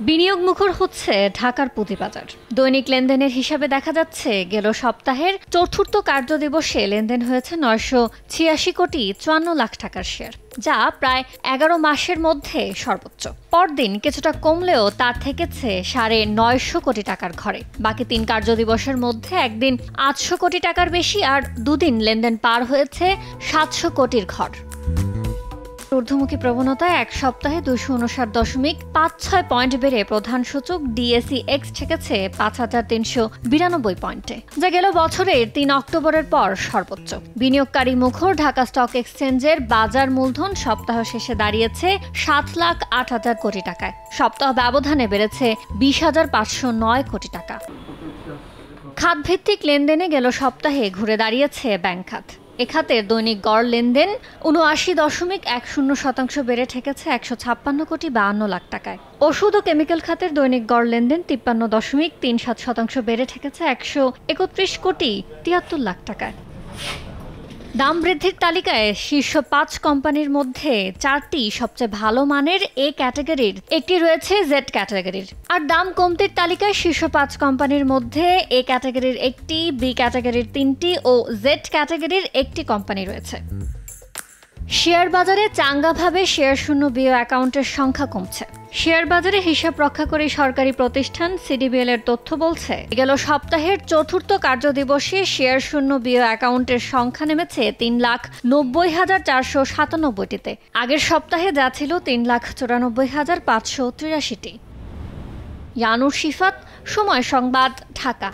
বিনিয়োগ মুখর হচ্ছে ঢাকার পুঁজিবাজার। দৈনিক লেনদেনের হিসাবে দেখা যাচ্ছে গেল সপ্তাহের চতুর্থ কার্যদিবসে লেনদেন হয়েছে 986 কোটি 54 লাখ টাকার শেয়ার, যা প্রায় 11 মাসের মধ্যে সর্বোচ্চ। পরদিন কিছুটা কমলেও তার থেকেছে 950 কোটি টাকার ঘরে। বাকি 3 কার্যদিবসের মধ্যে একদিন 800 কোটি টাকার বেশি আর দুদিন লেনদেন পার হয়েছে 700 কোটির ঘর। ঊর্ধ্বমুখী প্রবণতায় এক সপ্তাহে 259.56 পয়েন্ট বেড়ে প্রধান সূচক DACX ঠেকেছে 5392 পয়েন্টে, যা গেল বছরের 3 অক্টোবরের পর সর্বোচ্চ। বিনিয়োগকারী মুখর ঢাকা স্টক এক্সচেঞ্জের বাজার মূলধন সপ্তাহ শেষে দাঁড়িয়েছে 7,08,000 কোটি টাকায়। সপ্তাহ ব্যবধানে বেড়েছে 20,509 কোটি টাকা। খাতভিত্তিক লেনদেনে গেল সপ্তাহে ঘুরে দাঁড়িয়েছে ব্যাংক খাত। এ খাতের দৈনিক গড় লেনদেন 79.10% বেড়ে ঠেকেছে 156 কোটি 52 লাখ টাকায়। ওষুধ ও কেমিক্যাল খাতের দৈনিক গড় লেনদেন 53.37% বেড়ে ঠেকেছে 131 কোটি 73 লাখ টাকায়। দাম বৃদ্ধির তালিকায় শীর্ষ 5 কোম্পানির মধ্যে 4টি সবচেয়ে ভালো মানের এ ক্যাটাগরির, একটি রয়েছে জেড ক্যাটাগরির। আর দাম কমতির তালিকায় শীর্ষ 5 কোম্পানির মধ্যে এ ক্যাটাগরির 1টি, বি ক্যাটাগরির 3টি ও জেড ক্যাটাগরির 1টি কোম্পানি রয়েছে। শেয়ার বাজারে চাঙ্গাভাবে শেয়ার শূন্য বিও অ্যাকাউন্টের সংখ্যা কমছে। শেয়ার বাজারে হিসাব রক্ষা করে সরকারি প্রতিষ্ঠান CDBL এর তথ্য বলছে, গেল সপ্তাহের চতুর্থ কার্যদিবসে শেয়ার শূন্য বিও অ্যাকাউন্টের সংখ্যা নেমেছে 3,90,497টিতে। আগের সপ্তাহে যা ছিল 3,94,583টি। ইয়ানুর শিফাত, সময় সংবাদ, ঢাকা।